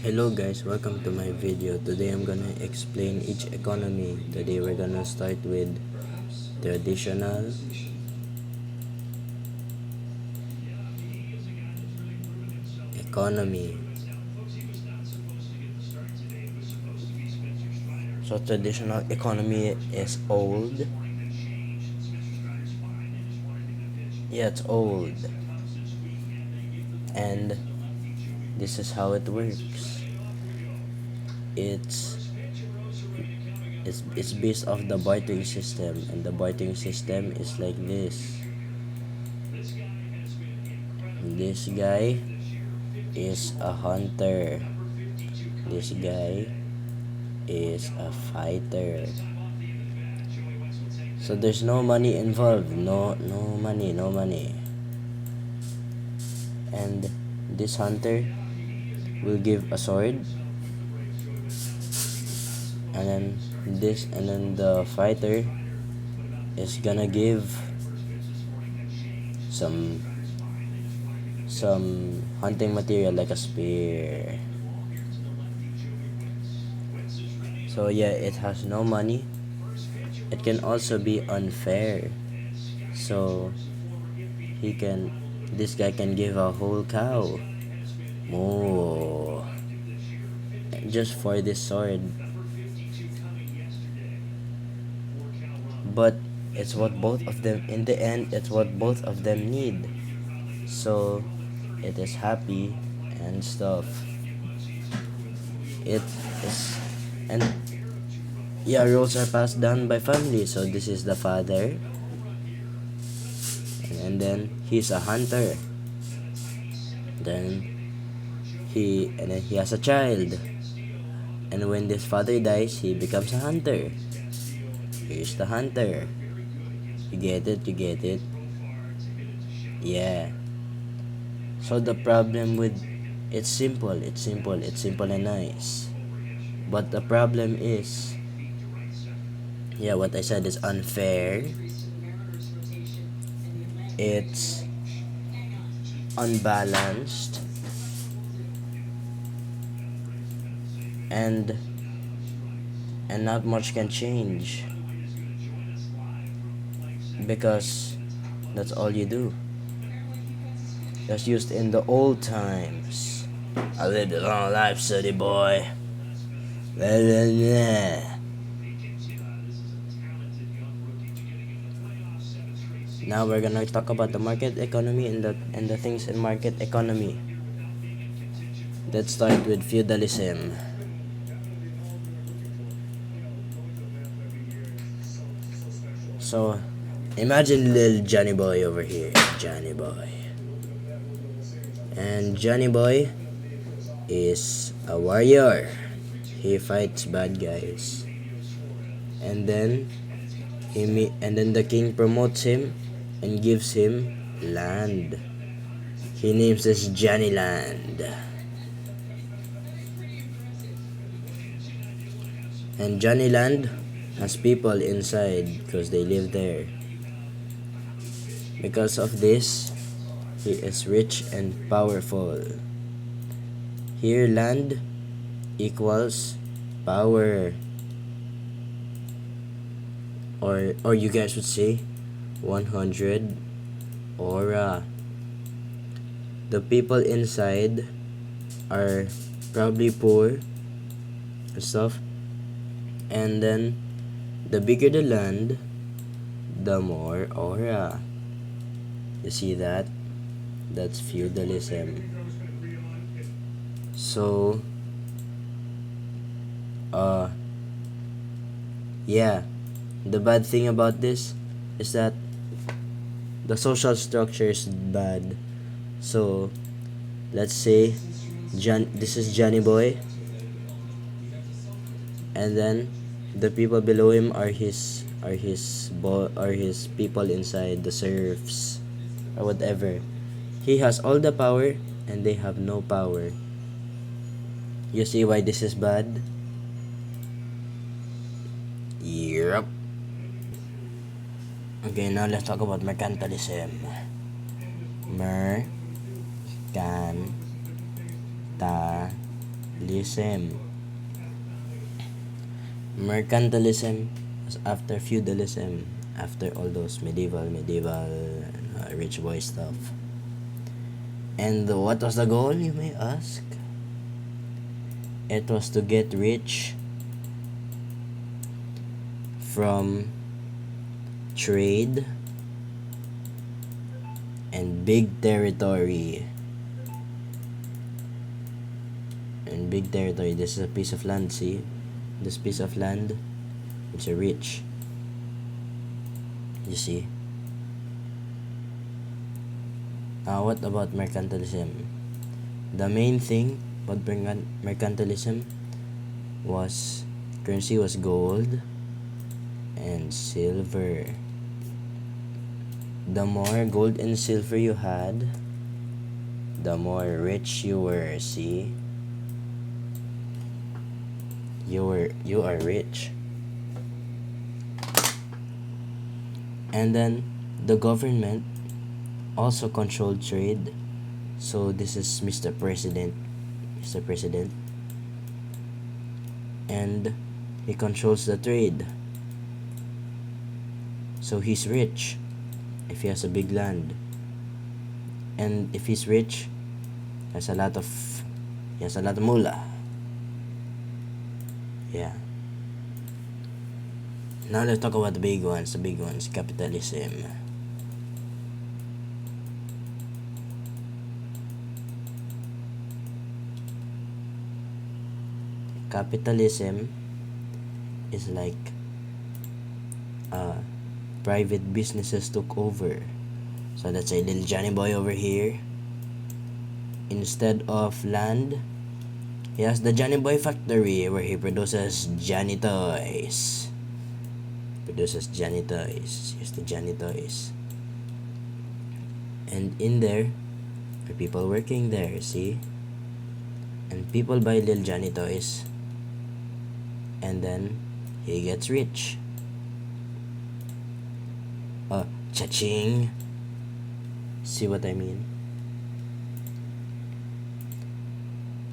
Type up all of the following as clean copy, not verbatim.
Hello guys, welcome to my video. Today I'm gonna explain each economy. Today we're gonna start with traditional, economy. So traditional economy is old. Yeah, it's old. And this is how it works. It's it's based off the bartering system, and the bartering system is like this. This guy is a hunter. This guy is a fighter. So there's no money involved. No money, no money. And this hunter will give a sword, and then the fighter is gonna give some hunting material like a spear. So yeah, it has no money. It can also be unfair. So this guy can give a whole cow. Moo. Just for this sword. But it's what both of them, in the end, it's what both of them need. So it is happy and stuff. It is, and yeah, roles are passed down by family. So this is the father, and then he's a hunter. Then he has a child, and when this father dies, he becomes a hunter. Here's the hunter. You get it? You get it? Yeah. So the problem with it's simple, it's simple and nice. But the problem is, yeah, what I said is unfair. It's unbalanced, and not much can change because that's all you do. That's used in the old times. I lived a long life, city boy. Blah, blah, blah. Now we're gonna talk about the market economy and the things in market economy. Let's start with feudalism. So imagine little Johnny Boy over here. Johnny Boy. And Johnny Boy is a warrior. He fights bad guys. And then the king promotes him and gives him land. He names this Johnny Land. And Johnny Land has people inside because they live there. Because of this, he is rich and powerful. Here, land equals power. Or you guys would say 100 aura. The people inside are probably poor and stuff. And then the bigger the land, the more aura. You see that? That's feudalism. So yeah, the bad thing about this is that the social structure is bad. So let's say this is Johnny Boy, and then the people below him are his people inside, the serfs or whatever. He has all the power and they have no power. You see why this is bad? Yep. Okay, now let's talk about mercantilism. Mercantilism was after feudalism, after all those medieval rich boy stuff. And what was the goal, you may ask? It was to get rich from trade and big territory. And big territory, this is a piece of land, see? This piece of land, it's a rich. You see? What about mercantilism? The main thing about mercantilism was currency was gold and silver. The more gold and silver you had, the more rich you were, see? You are rich. And then the government also controlled trade. So this is Mr. President. And he controls the trade. So he's rich if he has a big land. And if he's rich, he has a lot of moolah. Yeah. Now let's talk about the big ones, capitalism. Capitalism is like private businesses took over. So let's say little Johnny boy over here, instead of land, he has the Johnny Boy factory where he produces Johnny toys. Here's the Johnny toys. And in there are people working there, see? And people buy little Johnny toys. And then he gets rich. Cha-ching. See what I mean?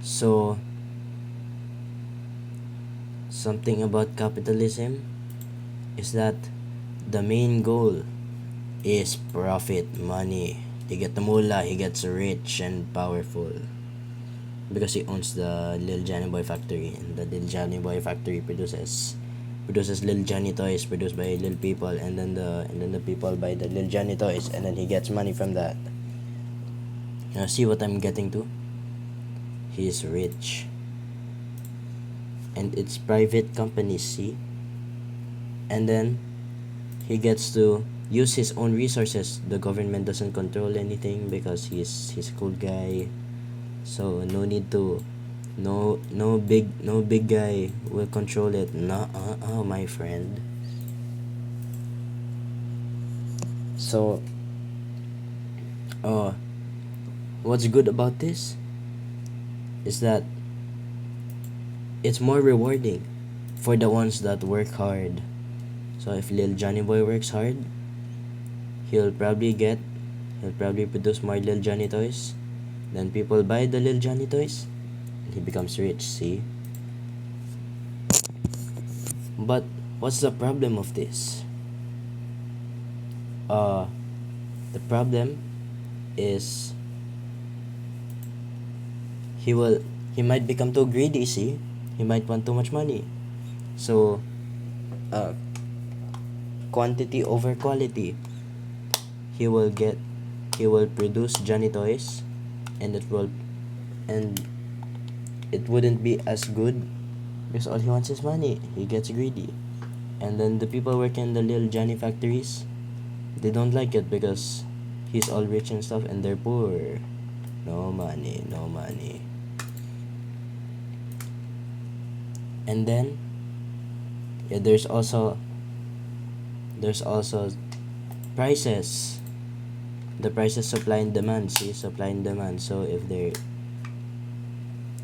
So, something about capitalism is that the main goal is profit, money. He gets the moolah, he gets rich and powerful because he owns the Little Johnny Boy factory, and the Little Johnny Boy factory produces Little Johnny toys produced by little people, and then the people buy the Little Johnny toys, and then he gets money from that. Now see what I'm getting to? He is rich. And it's private companies, see? And then he gets to use his own resources. The government doesn't control anything because he's a cool guy. So no need to no big guy will control it. My friend. So what's good about this is that it's more rewarding for the ones that work hard. So if little Johnny Boy works hard, he'll probably produce more little Johnny toys. Then people buy the little Johnny toys and he becomes rich, see? But what's the problem of this? The problem is he might become too greedy, see? He might want too much money. So quantity over quality. He will produce Johnny toys, and it wouldn't be as good because all he wants is money. He gets greedy. And then the people working in the little Johnny factories, they don't like it because he's all rich and stuff, and they're poor. No money. And then there's also prices. The prices, supply and demand, see? Supply and demand. So if they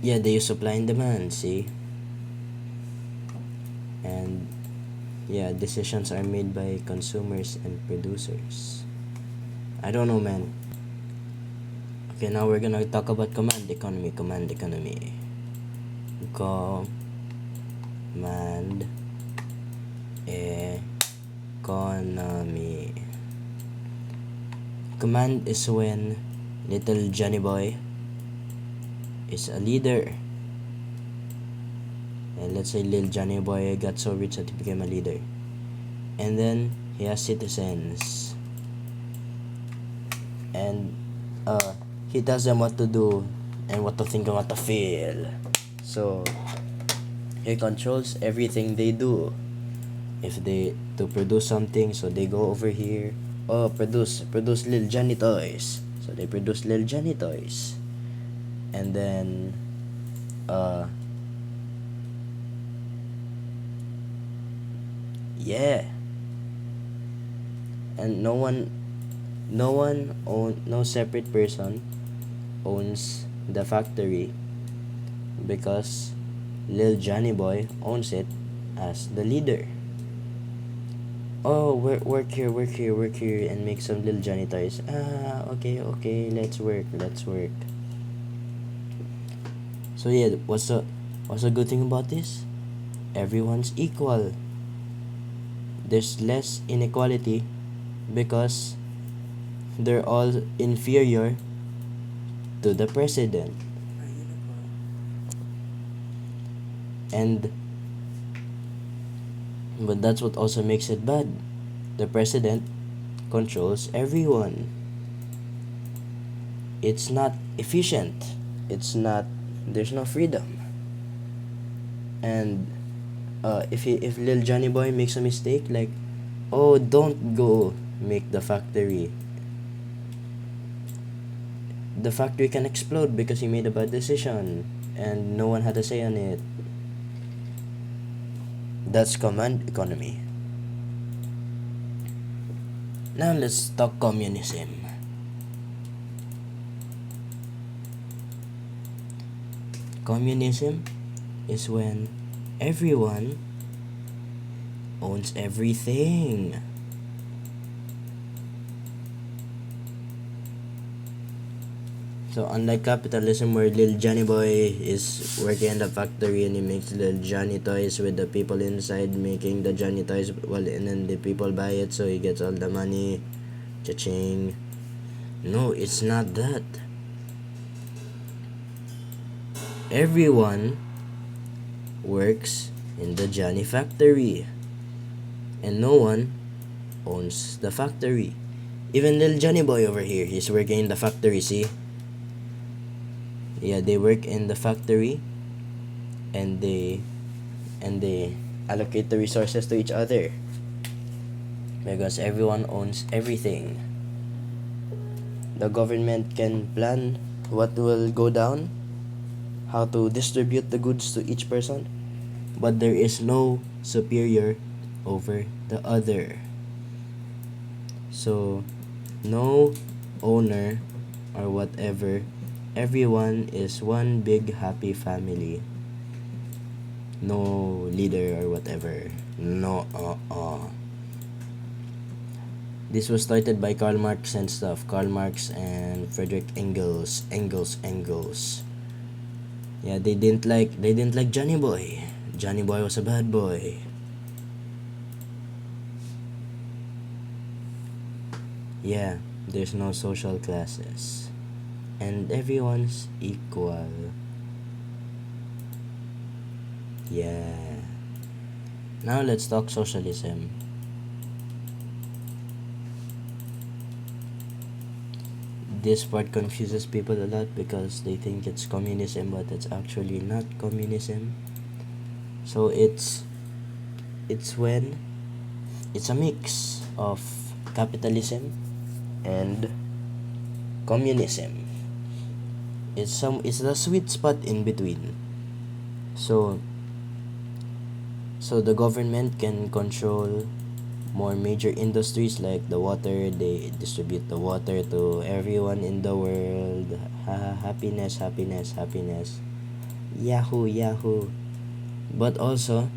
use supply and demand, see? And decisions are made by consumers and producers. I don't know, man. Okay, now we're gonna talk about command economy. Command economy. Command is when little Johnny boy is a leader. And let's say little Johnny boy got so rich that he became a leader. And then he has citizens. And he tells them what to do and what to think and what to feel. So he controls everything they do. If they to produce something, so they go over here. Oh, produce little Johnny toys. So they produce little Johnny toys. And then yeah. And no separate person owns the factory, because Lil Johnny Boy owns it as the leader. Oh, work here, and make some Lil Johnny toys. Okay, let's work. So yeah, what's the good thing about this? Everyone's equal. There's less inequality because they're all inferior to the president. But that's what also makes it bad. The president controls everyone. It's not efficient. There's no freedom. And if little Johnny Boy makes a mistake, like, oh, don't go make the factory, the factory can explode because he made a bad decision and no one had a say on it. That's command economy. Now let's talk communism. Communism is when everyone owns everything. So unlike capitalism, where little Johnny Boy is working in the factory and he makes little Johnny toys with the people inside making the Johnny toys, and then the people buy it, so he gets all the money. Cha-ching. No, it's not that. Everyone works in the Johnny factory, and no one owns the factory. Even little Johnny Boy over here, he's working in the factory, see? Yeah, they work in the factory, and they allocate the resources to each other because everyone owns everything. The government can plan what will go down, how to distribute the goods to each person, but there is no superior over the other. So no owner or whatever. Everyone is one big happy family. No leader or whatever. No. This was started by Karl Marx and stuff. Karl Marx and Friedrich Engels. Yeah, they didn't like Johnny Boy. Johnny Boy was a bad boy. Yeah, there's no social classes. And everyone's equal. Yeah. Now let's talk socialism. This part confuses people a lot because they think it's communism, but it's actually not communism. So it's when it's a mix of capitalism and communism. It's the sweet spot in between. So the government can control more major industries like the water. They distribute the water to everyone in the world. Happiness. Yahoo. But also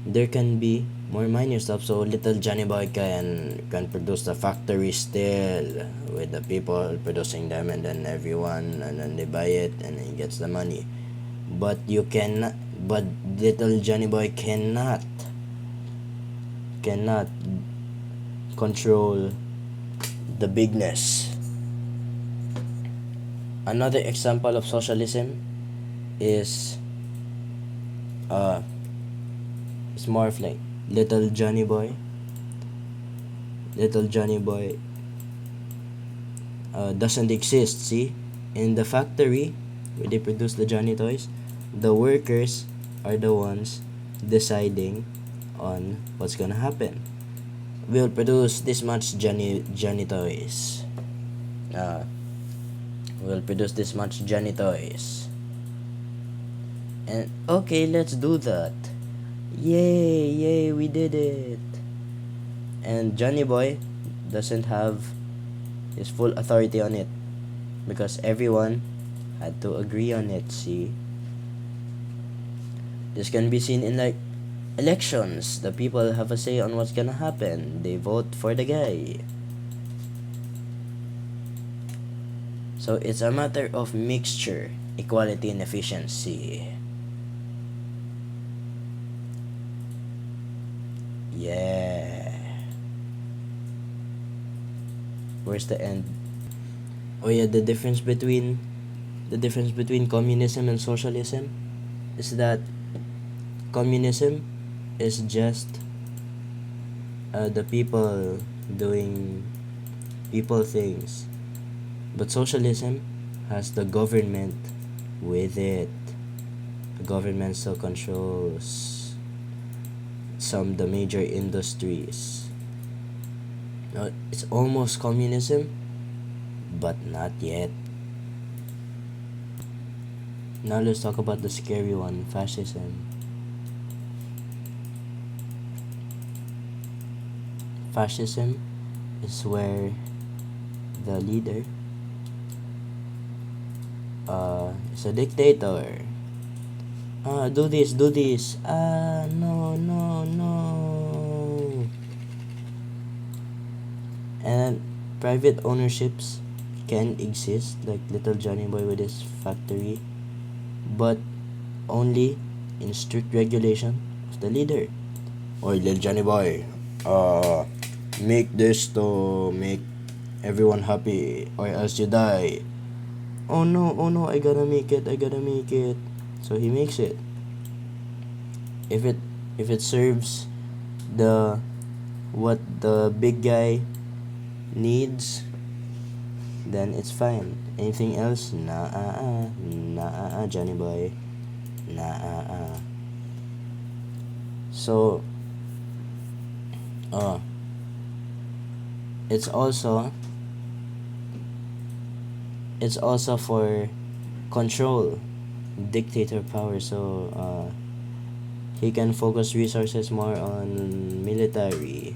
there can be more minor stuff. So little Johnny Boy can produce the factory still with the people producing them, and then everyone, and then they buy it and he gets the money. but you cannot. But little Johnny Boy cannot control the bigness. Another example of socialism is it's more of like little Johnny Boy. Little Johnny Boy doesn't exist. See, in the factory where they produce the Johnny toys, the workers are the ones deciding on what's gonna happen. We'll produce this much Johnny toys. We'll produce this much Johnny toys. And okay, let's do that. Yay, we did it. And Johnny Boy doesn't have his full authority on it because everyone had to agree on it. See, this can be seen in like elections. The people have a say on what's gonna happen. They vote for the guy. So it's a matter of mixture, equality, and efficiency. Yeah. Where's the end? Oh yeah, the difference between communism and socialism is that communism is just the people doing people things, but socialism has the government with it. The government still controls the major industries. Now, it's almost communism, but not yet. Now let's talk about the scary one, fascism. Fascism is where the leader is a dictator. Do this. No. And private ownerships can exist, like little Johnny Boy with his factory, but only in strict regulation of the leader. Or little Johnny Boy, make this to make everyone happy, or else you die. Oh no, I gotta make it. So he makes it. If it serves what the big guy needs, then it's fine. Anything else? Nah, Johnny Boy. Nah. So it's also for control, dictator power. So he can focus resources more on military.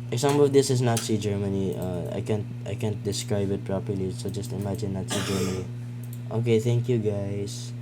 Example of this is Nazi Germany. I can't describe it properly, so just imagine Nazi Germany. Okay, thank you guys.